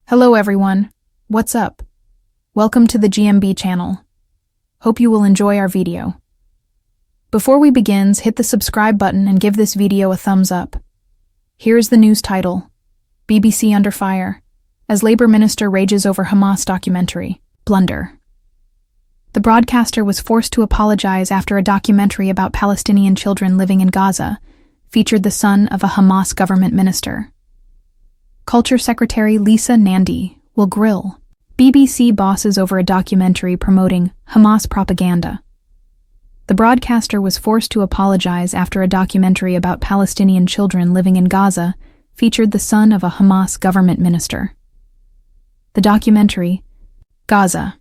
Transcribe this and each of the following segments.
Hello everyone, what's up? Welcome to the GMB channel. Hope you will enjoy our video. Before we begin, hit the subscribe button and give this video a thumbs up. Here's the news title: BBC under fire, as Labour Minister rages over Hamas documentary, Blunder. The broadcaster was forced to apologize after a documentary about Palestinian children living in Gaza featured the son of a Hamas government minister. Culture Secretary Lisa Nandy will grill BBC bosses over a documentary promoting Hamas propaganda. The broadcaster was forced to apologize after a documentary about Palestinian children living in Gaza featured the son of a Hamas government minister. The documentary, Gaza: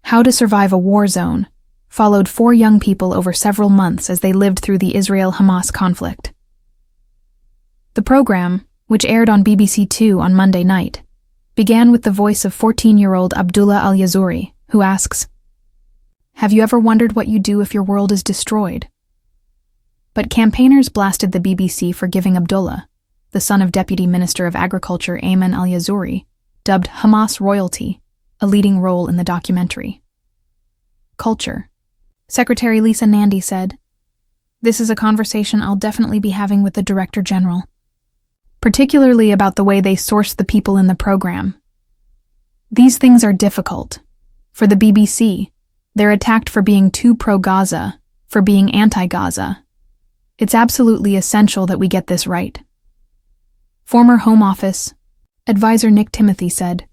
How to Survive a War Zone, followed 4 young people over several months as they lived through the Israel-Hamas conflict. The program, which aired on BBC Two on Monday night, began with the voice of 14-year-old Abdullah Al-Yazuri, who asks, "Have you ever wondered what you do if your world is destroyed?" But campaigners blasted the BBC for giving Abdullah, the son of Deputy Minister of Agriculture Ayman Al-Yazuri, dubbed Hamas royalty, a leading role in the documentary. Culture Secretary Lisa Nandy said, "This is a conversation I'll definitely be having with the Director General, particularly about the way they source the people in the program. These things are difficult. For the BBC, they're attacked for being too pro-Gaza, for being anti-Gaza. It's absolutely essential that we get this right." Former Home Office advisor Nick Timothy said,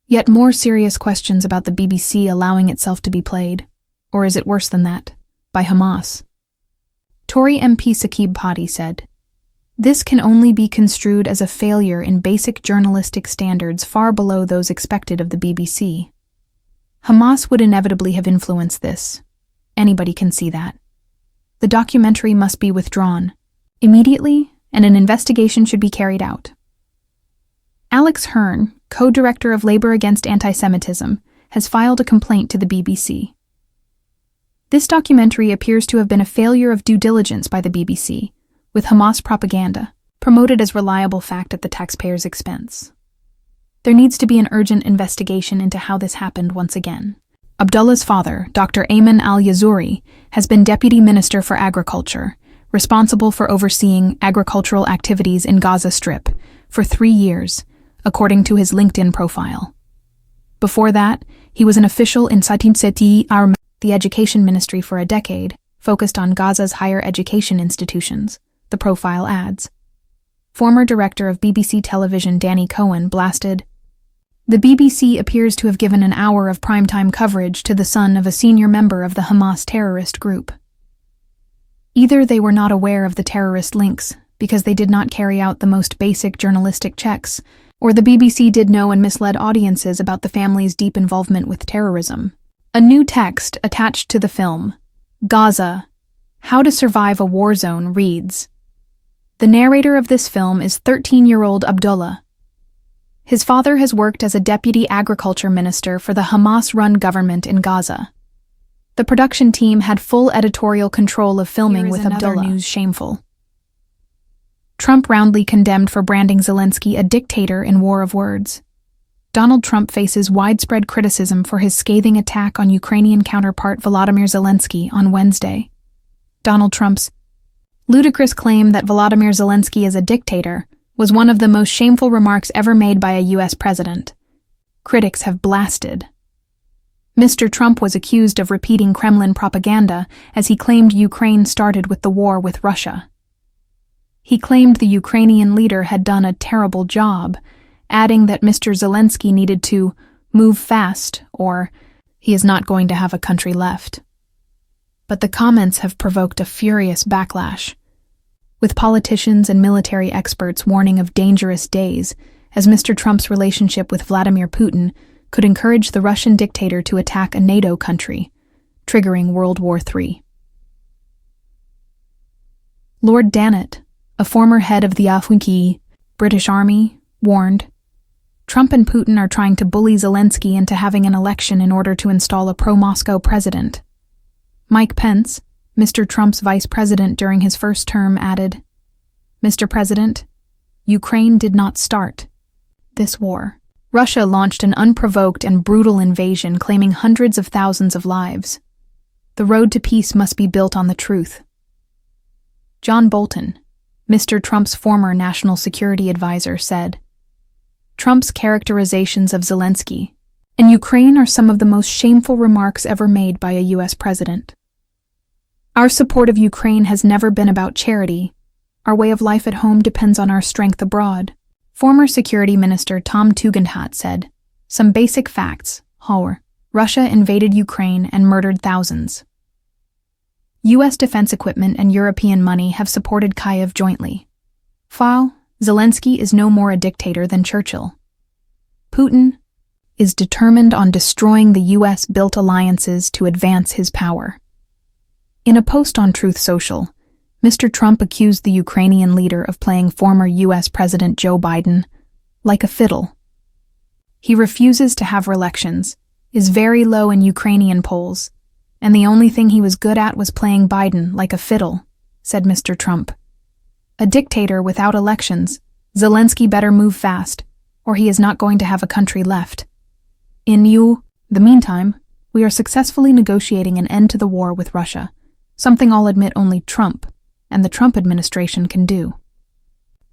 "Yet more serious questions about the BBC allowing itself to be played, or is it worse than that, by Hamas." Tory MP Saqib Padi said, "This can only be construed as a failure in basic journalistic standards far below those expected of the BBC. Hamas would inevitably have influenced this. Anybody can see that. The documentary must be withdrawn immediately, and an investigation should be carried out." Alex Hearn, co-director of Labour Against Anti-Semitism, has filed a complaint to the BBC. This documentary appears to have been a failure of due diligence by the BBC, with Hamas propaganda promoted as reliable fact at the taxpayers' expense. There needs to be an urgent investigation into how this happened once again. Abdullah's father, Dr. Ayman Al-Yazuri, has been Deputy Minister for Agriculture, responsible for overseeing agricultural activities in Gaza Strip, for 3 years, according to his LinkedIn profile. Before that, he was an official in Sati Arm, the education ministry, for a decade, focused on Gaza's higher education institutions, the profile adds. Former director of BBC television Danny Cohen blasted, "The BBC appears to have given an hour of primetime coverage to the son of a senior member of the Hamas terrorist group. Either they were not aware of the terrorist links because they did not carry out the most basic journalistic checks, or the BBC did know and misled audiences about the family's deep involvement with terrorism." A new text attached to the film, Gaza: How to Survive a War Zone, reads, "The narrator of this film is 13-year-old Abdullah. His father has worked as a deputy agriculture minister for the Hamas-run government in Gaza. The production team had full editorial control of filming with Abdullah. News shameful. Trump roundly condemned for branding Zelensky a dictator in war of words. Donald Trump faces widespread criticism for his scathing attack on Ukrainian counterpart Volodymyr Zelensky on Wednesday. Donald Trump's ludicrous claim that Volodymyr Zelensky is a dictator was one of the most shameful remarks ever made by a U.S. president. Critics have blasted. Mr. Trump was accused of repeating Kremlin propaganda as he claimed Ukraine started with the war with Russia. He claimed the Ukrainian leader had done a terrible job, adding that Mr. Zelensky needed to move fast, or he is not going to have a country left. But the comments have provoked a furious backlash, with politicians and military experts warning of dangerous days as Mr. Trump's relationship with Vladimir Putin could encourage the Russian dictator to attack a NATO country, triggering World War III. Lord Dannatt, a former head of the Afghan British Army, warned, "Trump and Putin are trying to bully Zelensky into having an election in order to install a pro-Moscow president." Mike Pence, Mr. Trump's vice president during his first term, added, "Mr. President, Ukraine did not start this war. Russia launched an unprovoked and brutal invasion claiming hundreds of thousands of lives. The road to peace must be built on the truth. John Bolton, Mr. Trump's former national security advisor, said, Trump's characterizations of Zelensky and Ukraine are some of the most shameful remarks ever made by a U.S. president. Our support of Ukraine has never been about charity. Our way of life at home depends on our strength abroad. Former Security Minister Tom Tugendhat said, some basic facts. Russia invaded Ukraine and murdered thousands. U.S. defense equipment and European money have supported Kyiv jointly. Zelensky is no more a dictator than Churchill. Putin is determined on destroying the U.S.-built alliances to advance his power. In a post on Truth Social, Mr. Trump accused the Ukrainian leader of playing former U.S. President Joe Biden like a fiddle. He refuses to have re-elections, is very low in Ukrainian polls, and the only thing he was good at was playing Biden like a fiddle, said Mr. Trump. A dictator without elections, Zelensky better move fast, or he is not going to have a country left. In the meantime, we are successfully negotiating an end to the war with Russia, something I'll admit only Trump and the Trump administration can do.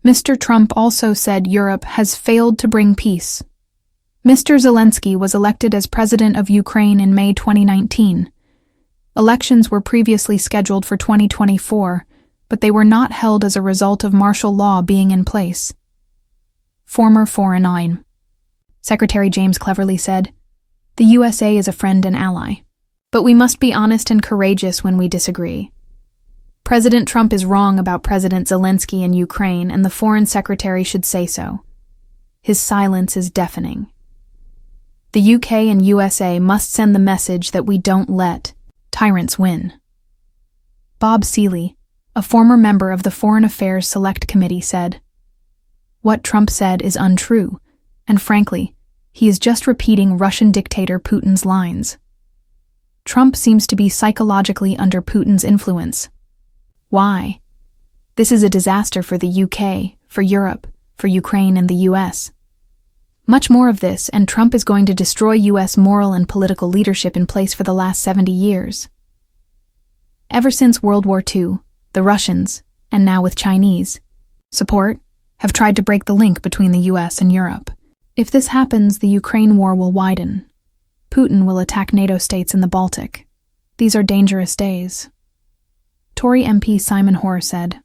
Mr. Trump also said Europe has failed to bring peace. Mr. Zelensky was elected as president of Ukraine in May 2019. Elections were previously scheduled for 2024, but they were not held as a result of martial law being in place. Former Foreign Secretary James Cleverly said, the USA is a friend and ally, but we must be honest and courageous when we disagree. President Trump is wrong about President Zelensky in Ukraine, and the Foreign Secretary should say so. His silence is deafening. The UK and USA must send the message that we don't let tyrants win. Bob Seeley, a former member of the Foreign Affairs Select Committee, said, what Trump said is untrue, and frankly, he is just repeating Russian dictator Putin's lines. Trump seems to be psychologically under Putin's influence. Why? This is a disaster for the UK, for Europe, for Ukraine and the US. Much more of this, and Trump is going to destroy U.S. moral and political leadership in place for the last 70 years. Ever since World War II, the Russians, and now with Chinese support, have tried to break the link between the U.S. and Europe. If this happens, the Ukraine war will widen. Putin will attack NATO states in the Baltic. These are dangerous days. Tory MP Simon Hoare said,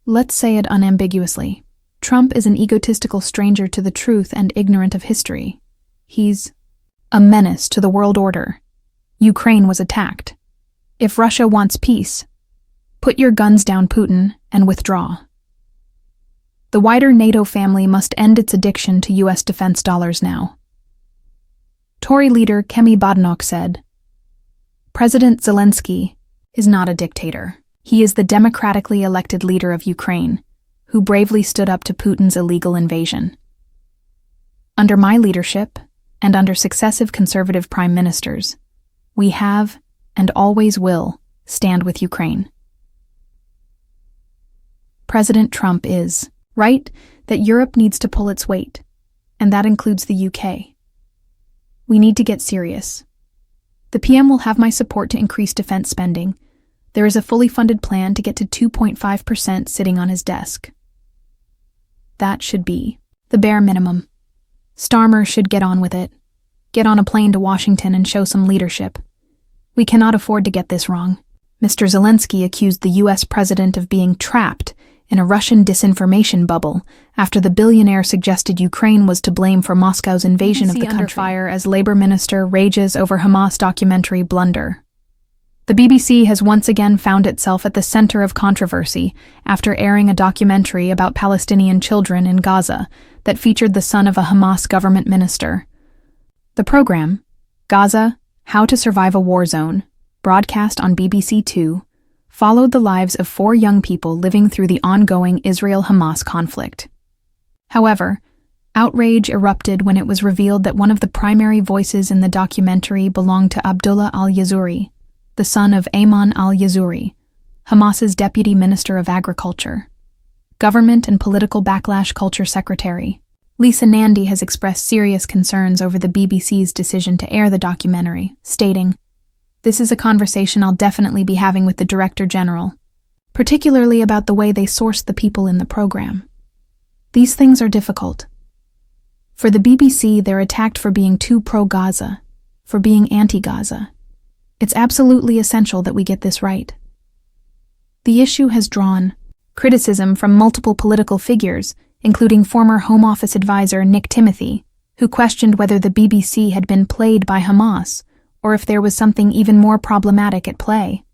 let's say it unambiguously. Trump is an egotistical stranger to the truth and ignorant of history. He's a menace to the world order. Ukraine was attacked. If Russia wants peace, put your guns down, Putin, and withdraw. The wider NATO family must end its addiction to U.S. defense dollars now. Tory leader Kemi Badenoch said, President Zelensky is not a dictator. He is the democratically elected leader of Ukraine, who bravely stood up to Putin's illegal invasion. Under my leadership, and under successive conservative prime ministers, we have, and always will, stand with Ukraine. President Trump is right that Europe needs to pull its weight, and that includes the UK. We need to get serious. The PM will have my support to increase defense spending. There is a fully funded plan to get to 2.5% sitting on his desk. That should be the bare minimum. Starmer should get on with it. Get on a plane to Washington and show some leadership. We cannot afford to get this wrong. Mr. Zelensky accused the U.S. president of being trapped in a Russian disinformation bubble after the billionaire suggested Ukraine was to blame for Moscow's invasion of the country. Under fire as Labor Minister rages over Hamas documentary Blunder. The BBC has once again found itself at the center of controversy after airing a documentary about Palestinian children in Gaza that featured the son of a Hamas government minister. The program, Gaza, How to Survive a War Zone, broadcast on BBC Two, followed the lives of 4 young people living through the ongoing Israel-Hamas conflict. However, outrage erupted when it was revealed that one of the primary voices in the documentary belonged to Abdullah al-Yazuri, the son of Ayman al-Yazuri, Hamas's deputy minister of agriculture, government and political backlash culture secretary. Lisa Nandy has expressed serious concerns over the BBC's decision to air the documentary, stating, "This is a conversation I'll definitely be having with the Director General, particularly about the way they sourced the people in the program. These things are difficult. For the BBC, they're attacked for being too pro-Gaza, for being anti-Gaza. It's absolutely essential that we get this right." The issue has drawn criticism from multiple political figures, including former Home Office advisor Nick Timothy, who questioned whether the BBC had been played by Hamas or if there was something even more problematic at play.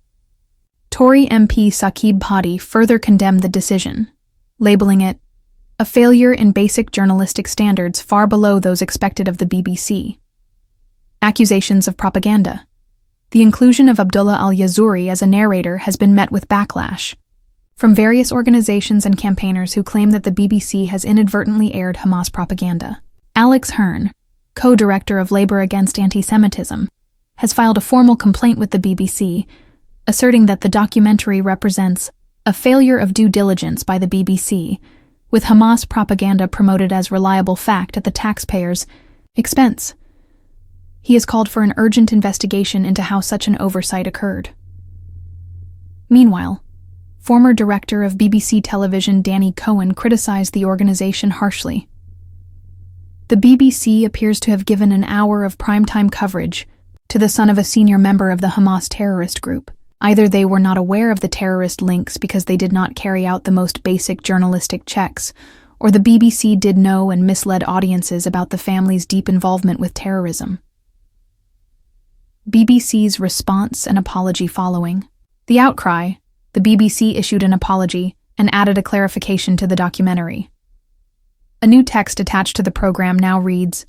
Tory MP Saqib Bhatti further condemned the decision, labeling it a failure in basic journalistic standards far below those expected of the BBC. Accusations of propaganda. The inclusion of Abdullah al-Yazuri as a narrator has been met with backlash from various organizations and campaigners who claim that the BBC has inadvertently aired Hamas propaganda. Alex Hearn, co-director of Labour Against Anti-Semitism, has filed a formal complaint with the BBC, asserting that the documentary represents a failure of due diligence by the BBC, with Hamas propaganda promoted as reliable fact at the taxpayers' expense. He has called for an urgent investigation into how such an oversight occurred. Meanwhile, former director of BBC television Danny Cohen criticized the organization harshly. The BBC appears to have given an hour of primetime coverage to the son of a senior member of the Hamas terrorist group. Either they were not aware of the terrorist links because they did not carry out the most basic journalistic checks, or the BBC did know and misled audiences about the family's deep involvement with terrorism. BBC's response and apology following the outcry, the BBC issued an apology and added a clarification to the documentary. A new text attached to the program now reads,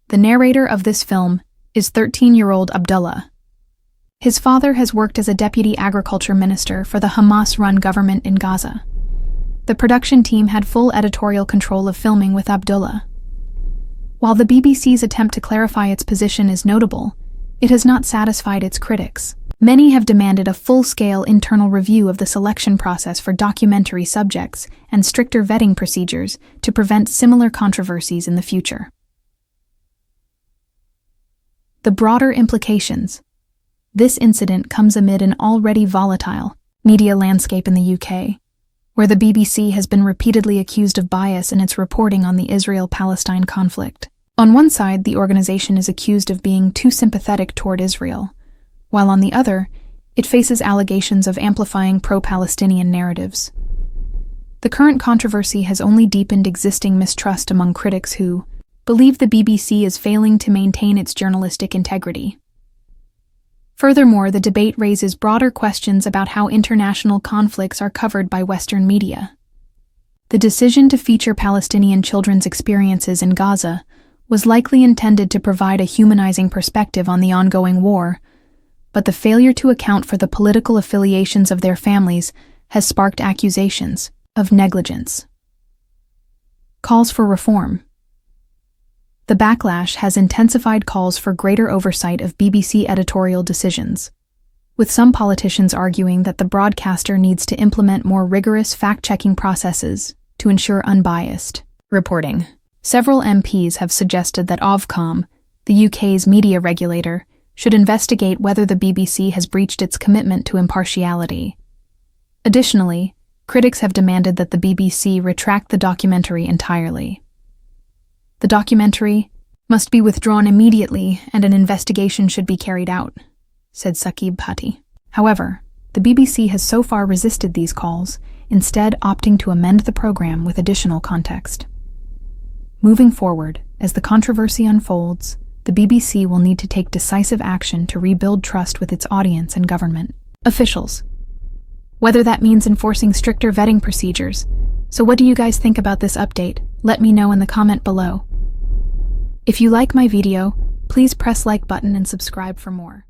"The narrator of this film is 13-year-old Abdullah. His father has worked as a deputy agriculture minister for the Hamas-run government in Gaza. The production team had full editorial control of filming with Abdullah. While the BBC's attempt to clarify its position is notable, it has not satisfied its critics. Many have demanded a full-scale internal review of the selection process for documentary subjects and stricter vetting procedures to prevent similar controversies in the future." The broader implications. This incident comes amid an already volatile media landscape in the UK, where the BBC has been repeatedly accused of bias in its reporting on the Israel-Palestine conflict. On one side, the organization is accused of being too sympathetic toward Israel, while on the other, it faces allegations of amplifying pro-Palestinian narratives. The current controversy has only deepened existing mistrust among critics who believe the BBC is failing to maintain its journalistic integrity. Furthermore, the debate raises broader questions about how international conflicts are covered by Western media. The decision to feature Palestinian children's experiences in Gaza was likely intended to provide a humanizing perspective on the ongoing war, but the failure to account for the political affiliations of their families has sparked accusations of negligence. Calls for reform. The backlash has intensified calls for greater oversight of BBC editorial decisions, with some politicians arguing that the broadcaster needs to implement more rigorous fact-checking processes to ensure unbiased reporting. Several MPs have suggested that Ofcom, the UK's media regulator, should investigate whether the BBC has breached its commitment to impartiality. Additionally, critics have demanded that the BBC retract the documentary entirely. The documentary must be withdrawn immediately and an investigation should be carried out, said Saqib Bhatti. However, the BBC has so far resisted these calls, instead opting to amend the program with additional context. Moving forward, as the controversy unfolds, the BBC will need to take decisive action to rebuild trust with its audience and government officials, whether that means enforcing stricter vetting procedures. So what do you guys think about this update? Let me know in the comment below. If you like my video, please press like button and subscribe for more.